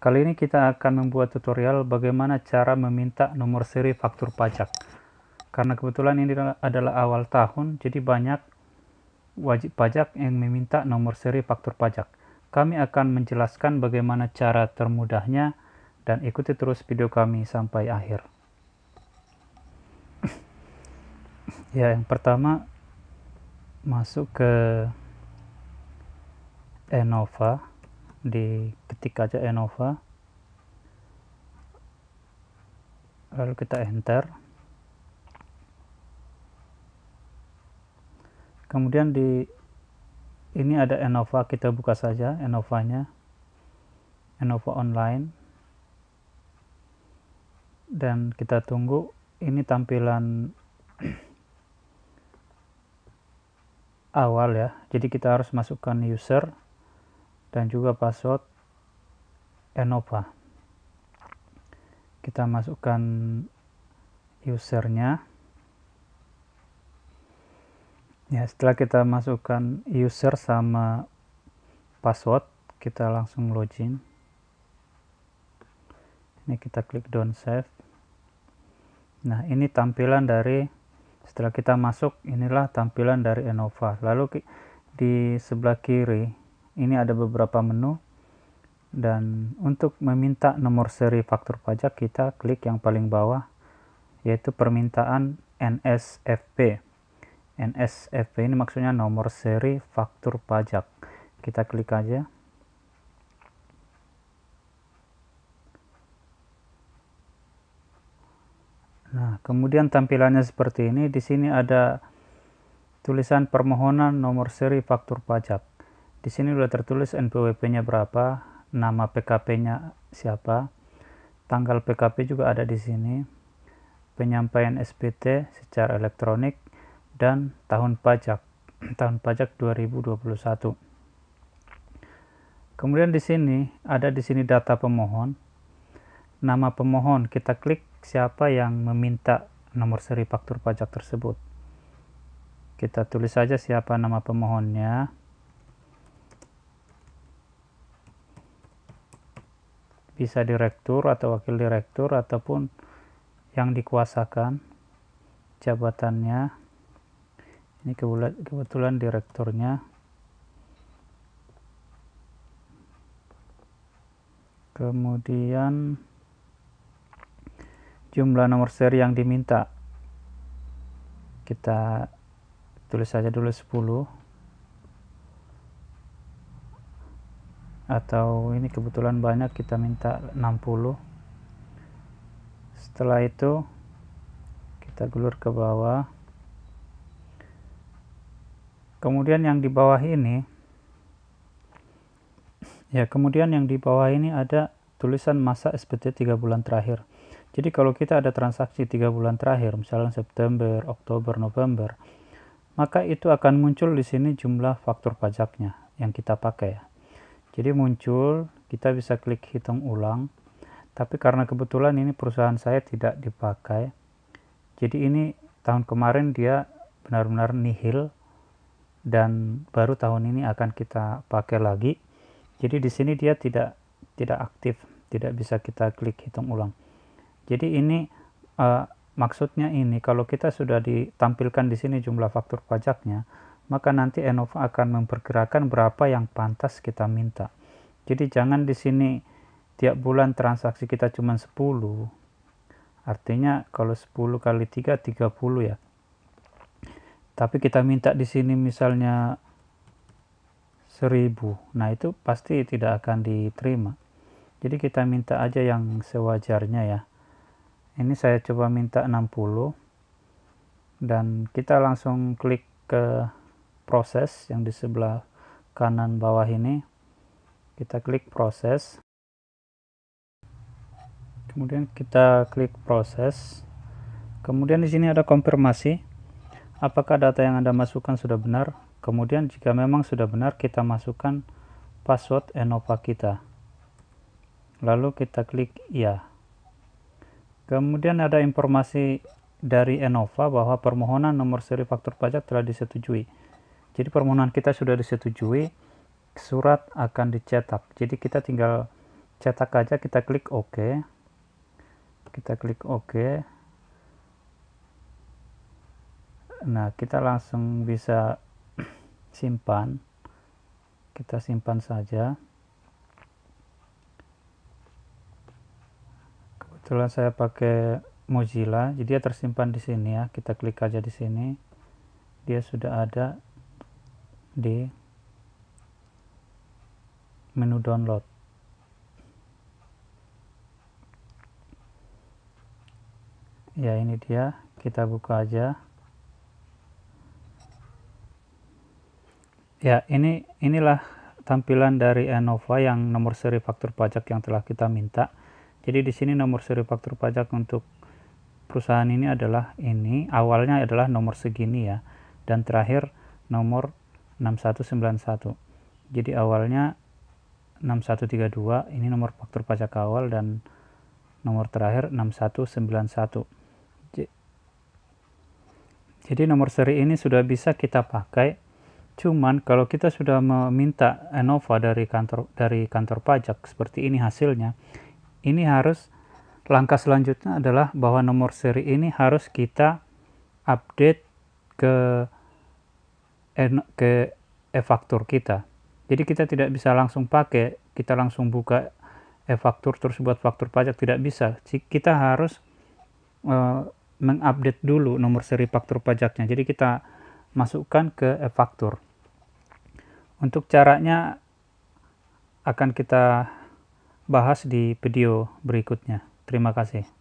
Kali ini kita akan membuat tutorial bagaimana cara meminta nomor seri faktur pajak. Karena kebetulan ini adalah awal tahun, jadi banyak wajib pajak yang meminta nomor seri faktur pajak. Kami akan menjelaskan bagaimana cara termudahnya dan ikuti terus video kami sampai akhir. Ya, yang pertama masuk ke Enova, diketik aja Enova, lalu kita enter. Kemudian ini ada Enova, kita buka saja Enovanya, Enova online, dan kita tunggu ini tampilan awal ya. Jadi kita harus masukkan user dan juga password Enova. Kita masukkan usernya ya. Setelah kita masukkan user sama password, kita langsung login. Ini kita klik don't save. Nah, ini tampilan dari setelah kita masuk, inilah tampilan dari Enova. Lalu di sebelah kiri ini ada beberapa menu, dan untuk meminta nomor seri faktur pajak kita klik yang paling bawah, yaitu permintaan NSFP. NSFP ini maksudnya nomor seri faktur pajak. Kita klik aja. Nah, kemudian tampilannya seperti ini. Di sini ada tulisan permohonan nomor seri faktur pajak. Di sini sudah tertulis NPWP-nya berapa, nama PKP-nya siapa, tanggal PKP juga ada di sini, penyampaian SPT secara elektronik, dan tahun pajak 2021. Kemudian di sini ada data pemohon, nama pemohon. Kita klik siapa yang meminta nomor seri faktur pajak tersebut. Kita tulis saja siapa nama pemohonnya. Bisa direktur atau wakil direktur ataupun yang dikuasakan jabatannya. Ini kebetulan direkturnya. Kemudian jumlah nomor seri yang diminta, kita tulis saja dulu 10, atau ini kebetulan banyak, kita minta 60. Setelah itu kita gulur ke bawah. Kemudian yang di bawah ini ada tulisan masa SPT 3 bulan terakhir. Jadi kalau kita ada transaksi 3 bulan terakhir, misalnya September, Oktober, November, maka itu akan muncul di sini jumlah faktur pajaknya yang kita pakai. Jadi muncul, kita bisa klik hitung ulang. Tapi karena kebetulan ini perusahaan saya tidak dipakai, jadi ini tahun kemarin dia benar-benar nihil, dan baru tahun ini akan kita pakai lagi. Jadi di sini dia tidak aktif, tidak bisa kita klik hitung ulang. Jadi ini maksudnya ini, kalau kita sudah ditampilkan di sini jumlah faktur pajaknya, maka nanti Enova akan memperkirakan berapa yang pantas kita minta. Jadi jangan di sini tiap bulan transaksi kita cuma 10. Artinya kalau 10 kali 3 30 ya. Tapi kita minta di sini misalnya 1000. Nah, itu pasti tidak akan diterima. Jadi kita minta aja yang sewajarnya ya. Ini saya coba minta 60, dan kita langsung klik ke proses yang di sebelah kanan bawah ini. Kita klik proses. Kemudian kita klik proses. Kemudian di sini ada konfirmasi apakah data yang Anda masukkan sudah benar. Kemudian jika memang sudah benar, kita masukkan password Enova kita. Lalu kita klik ya. Kemudian ada informasi dari Enova bahwa permohonan nomor seri faktur pajak telah disetujui. Jadi permohonan kita sudah disetujui, surat akan dicetak. Jadi kita tinggal cetak aja, kita klik OK. Kita klik OK. Nah, kita langsung bisa simpan. Kita simpan saja. Kebetulan saya pakai Mozilla, jadi dia tersimpan di sini ya. Kita klik aja di sini. Dia sudah ada di menu download. Ya, ini dia. Kita buka aja. Ya, inilah tampilan dari Enova yang nomor seri faktur pajak yang telah kita minta. Jadi di sini nomor seri faktur pajak untuk perusahaan ini adalah ini, awalnya adalah nomor segini ya, dan terakhir nomor 6191. Jadi awalnya 6132, ini nomor faktur pajak awal, dan nomor terakhir 6191. Jadi nomor seri ini sudah bisa kita pakai. Cuman kalau kita sudah meminta Enova dari kantor pajak seperti ini hasilnya, ini harus langkah selanjutnya adalah bahwa nomor seri ini harus kita update ke e-faktur kita. Jadi kita tidak bisa langsung pakai, kita langsung buka e-faktur terus buat faktur pajak, tidak bisa. Kita harus mengupdate dulu nomor seri faktur pajaknya. Jadi kita masukkan ke e-faktur. Untuk caranya akan kita bahas di video berikutnya. Terima kasih.